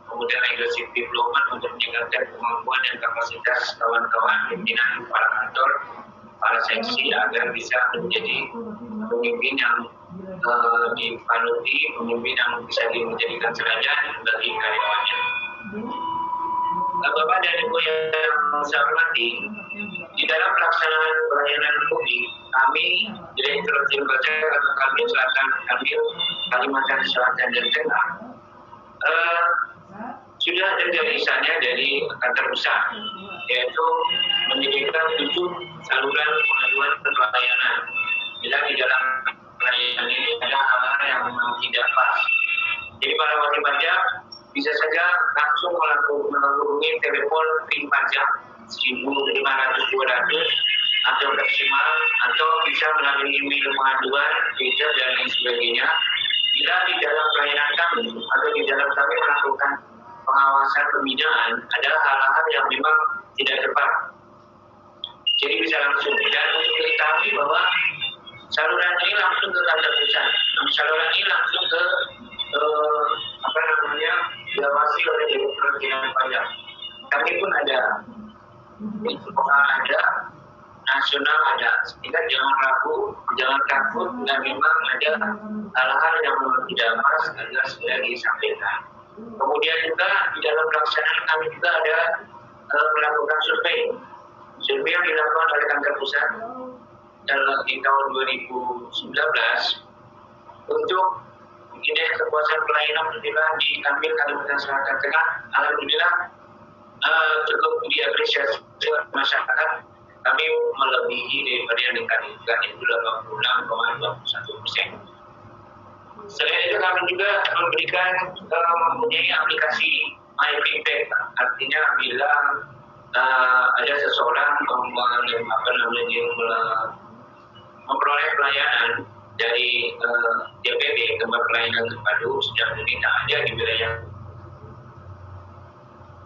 kemudian leadership development untuk meningkatkan kemampuan dan kapasitas kawan-kawan pimpinan kepala kantor, para seksi agar bisa menjadi pemimpin yang dipanuti, pemimpin yang bisa dijadikan teladan bagi karyawannya. Bapak dan Ibu yang saya hormati, di dalam pelaksanaan pelayanan publik, kami Direktur Lembaga kami Selatan, Kalimantan Selatan dan Tengah sudah ada garisannya dari kantor pusat, yaitu menyediakan 7 saluran pengaduan pelayanan. Bila di dalam pelayanan ini ada hal-hal yang memang tidak pas, jadi para wajib pajak bisa saja langsung menghubungi telepon PIN pajak 1.500-200 atau maksimal, atau bisa melalui email pengaduan, Twitter dan lain sebagainya. Bila di dalam pelayanan kami atau di dalam kami melakukan pengawasan pembinaan, ada hal-hal yang memang tidak tepat, jadi bisa langsung. Dan untuk diketahui bahwa saluran ini langsung ke kantor pusat, saluran ini langsung ke diawasi oleh Direktur Jenderal Pajak. Kami pun ada, lokal ada, nasional ada, sehingga jangan ragu, jangan takut, dan memang ada hal-hal yang tidak pas agar segera disampaikan. Kemudian juga di dalam pelaksanaan kami juga ada melakukan survei yang dilakukan oleh kantor pusat di tahun 2019 untuk indeks kepuasan pelayanan di Kalimantan Selatan Tengah. Alhamdulillah cukup diapresiasi oleh masyarakat. Kami melebihi daripada yang dikatakan itu 86,21%. Selain itu kami juga memberikan mempunyai aplikasi MyFeedback. Artinya bila ada seseorang memperoleh pelayanan dari DPP, tempat pelayanan terpadu sejak pemerintah ada di wilayah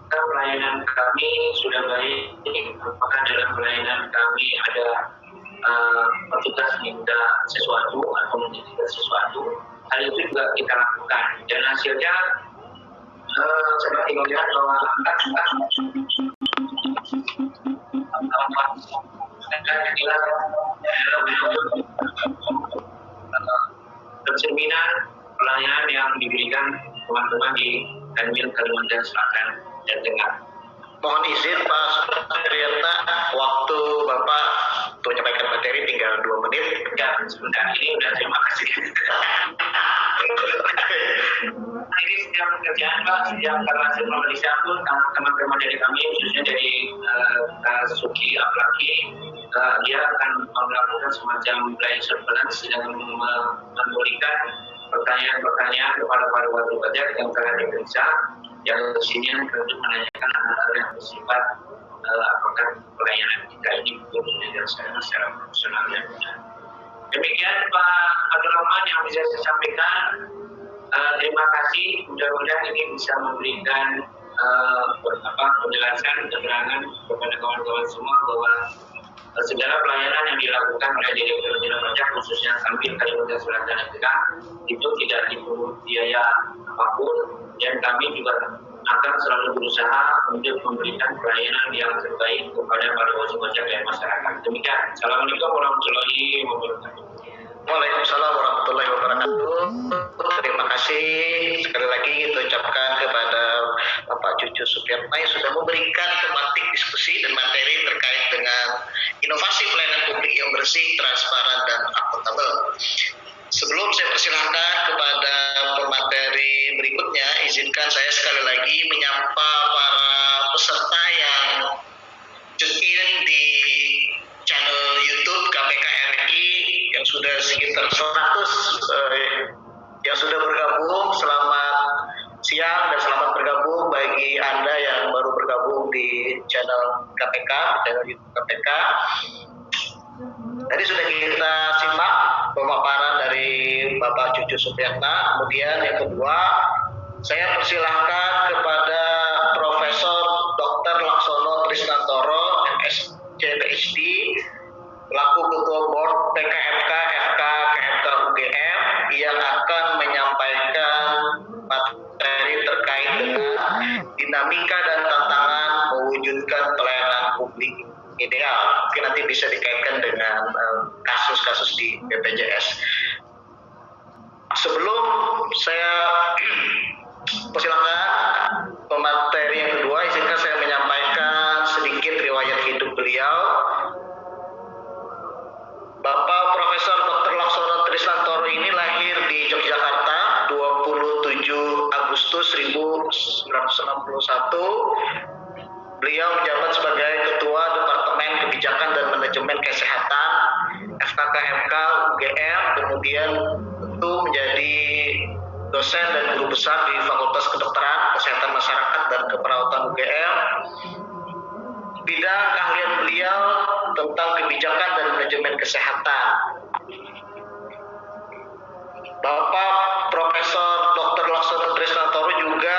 pelayanan kami sudah baik. Apakah dalam pelayanan kami ada petugas minta sesuatu atau menjadikan sesuatu, hal itu juga kita lakukan, dan hasilnya seperti melihat bahwa cerminan pelayanan yang diberikan teman-teman di Kalimantan Selatan dan Tengah. Mohon izin Pak Suryata, waktu Bapak untuk menyampaikan materi tinggal 2 menit. Ya, sebentar, ini udah terima kasih. Ini setiap pekerjaan Pak, setiap hasil pemeriksaan pun teman-teman dari kami, khususnya dari Suki Aplaki, dia akan melakukan semacam blind surveillance dan memberikan pertanyaan-pertanyaan kepada para wajib pajak yang telah diperiksa, yang isinya tentu menanyakan hal-hal yang bersifat apakah pelayanan kita ini betul dilaksanakan secara profesional dan benar. Demikian Pak Abdul Rahman yang bisa saya sampaikan. Terima kasih. Mudah-mudahan ini bisa memberikan penjelasan, keterangan kepada kawan-kawan semua bahwa segala pelayanan yang dilakukan oleh Direktur Jenderal Pajak khususnya Kanwil Kalimantan Selatan dan Tengah itu tidak dipungut biaya apapun, dan kami juga akan selalu berusaha untuk memberikan pelayanan yang terbaik kepada para wajib pajak dan masyarakat. Demikian. Assalamualaikum warahmatullahi wabarakatuh. Waalaikumsalam warahmatullahi wabarakatuh. Terima kasih sekali lagi kita ucapkan kepada Bapak Cucu Supriyatna yang sudah memberikan tematik diskusi dan materi terkait dengan inovasi pelayanan publik yang bersih, transparan, dan akuntabel. Sebelum saya persilahkan kepada pemateri berikutnya, izinkan saya sekali lagi menyapa para peserta yang tune in di channel YouTube KPK RI yang sudah sekitar 100 yang sudah bergabung. Selamat siang dan selamat bergabung bagi Anda yang baru bergabung di channel KPK, channel YouTube KPK. Tadi sudah kita simak pemaparan dari Bapak Cucu Supriyatna. Kemudian yang kedua, saya persilahkan kepada Profesor Dr. Laksono Trisnantoro, MSc PhD, selaku Ketua Board PKMK FK KMK UGM, yang akan menyampaikan materi terkait dengan dinamika dan tantangan mewujudkan pelayanan publik ideal. Mungkin nanti bisa dikaitkan dengan kasus-kasus di BPJS. Sebelum saya persilakan pemateri yang kedua, izinkan saya menyampaikan sedikit riwayat hidup beliau. Bapak Profesor Dr. Laksono Trisnantoro ini lahir di Yogyakarta 27 Agustus 1961. Beliau menjabat sebagai Ketua Departemen Kebijakan dan Manajemen Kesehatan FKKMK UGM, kemudian tentu menjadi dosen dan guru besar di Fakultas Kedokteran, Kesehatan Masyarakat dan Keperawatan UGM. Bidang keahlian beliau tentang kebijakan dan manajemen kesehatan. Bapak Profesor Dr. Laksono Trisnantoro juga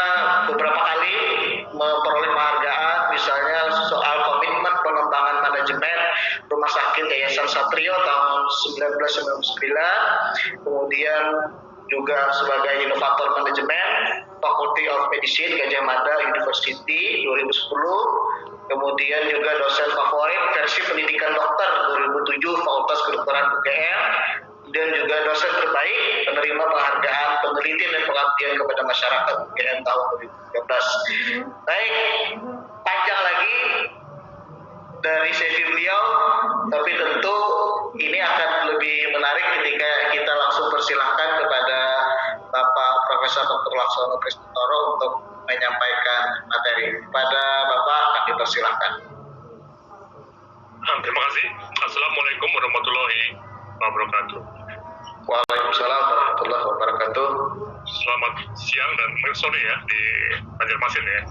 beberapa kali memperoleh penghargaan, misalnya soal komitmen pengembangan manajemen Rumah Sakit Yayasan Satrio tahun 1999, kemudian juga sebagai inovator manajemen Faculty of Medicine Gajah Mada University 2010, kemudian juga dosen favorit versi pendidikan dokter 2007 Fakultas Kedokteran UGM, dan juga dosen terbaik penerima penghargaan penelitian dan pengabdian kepada masyarakat UGM tahun 2013. Baik, panjang lagi dari CV beliau, tapi tentu ini akan lebih menarik ketika kita langsung persilahkan kepada Bapak Profesor Dr. Laksono Trisnantoro untuk menyampaikan materi. Pada Bapak akan dipersilahkan. Terima kasih. Assalamualaikum warahmatullahi wabarakatuh. Waalaikumsalam warahmatullahi wabarakatuh. Selamat siang dan sore ya di Banjarmasin ya.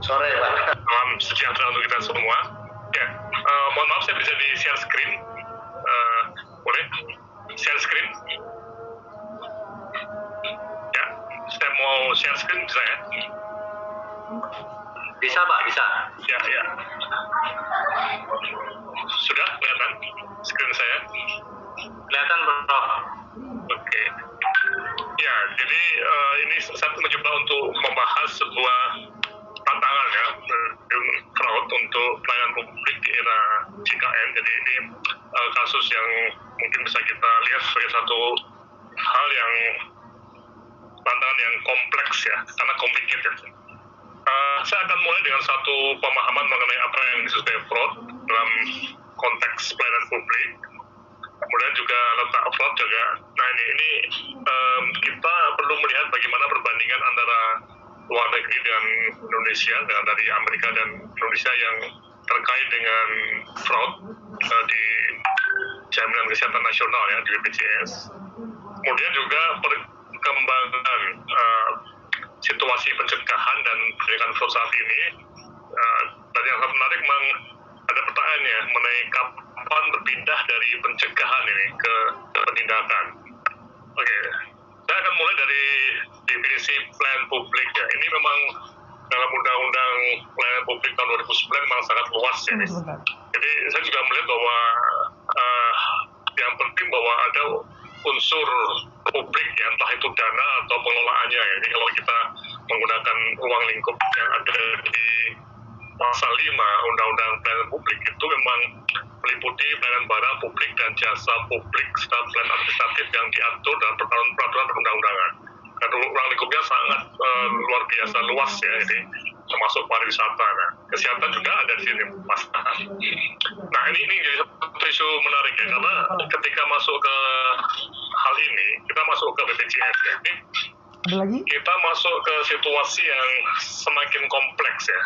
Sore Pak. Salam sejahtera untuk kita semua. Ya, mohon maaf saya bisa di share screen. Boleh share screen? Ya, saya mau share screen bisa ya? Bisa Pak, bisa. Ya. Sudah kelihatan screen saya? Kelihatan Bro. Oke. Ya, jadi ini saya mencoba untuk membahas sebuah tantangan ya, fraud untuk pelayanan publik di era JKN. Jadi ini kasus yang mungkin bisa kita lihat sebagai satu hal yang tantangan yang kompleks ya, karena complicated. Saya akan mulai dengan satu pemahaman mengenai apa yang disebut sebagai fraud dalam konteks pelayanan publik. Kemudian juga letak fraud juga. Nah ini kita perlu melihat bagaimana perbandingan antara luar negeri dan Indonesia, dengan dari Amerika dan Indonesia yang terkait dengan fraud di jaminan kesehatan nasional ya, di BPJS. Kemudian juga perkembangan situasi pencegahan dan pencegahan fraud saat ini. Dan yang sangat menarik memang ada pertanyaan ya mengenai kapan berpindah dari pencegahan ini ke penindakan. Oke. Saya akan mulai dari definisi pelayanan publik ya. Ini memang dalam Undang-Undang Pelayanan Publik tahun 2009 memang sangat luas ya. Jadi saya juga melihat bahwa yang penting bahwa ada unsur publik ya, entah itu dana atau pengelolaannya ya. Jadi kalau kita menggunakan ruang lingkup yang ada di pasal 5 Undang-Undang Pelayanan Publik itu memang meliputi pelayanan barang publik dan jasa publik serta pelayanan administratif yang diatur dalam peraturan perundang-undangan. Dan ruang lingkupnya sangat luar biasa luas ya, ini termasuk pariwisata. Nah, kesehatan juga ada di sini, Mas. Nah, ini jadi isu menarik ya, karena ketika masuk ke hal ini, kita masuk ke BPJS ya. Ini kita masuk ke situasi yang semakin kompleks ya.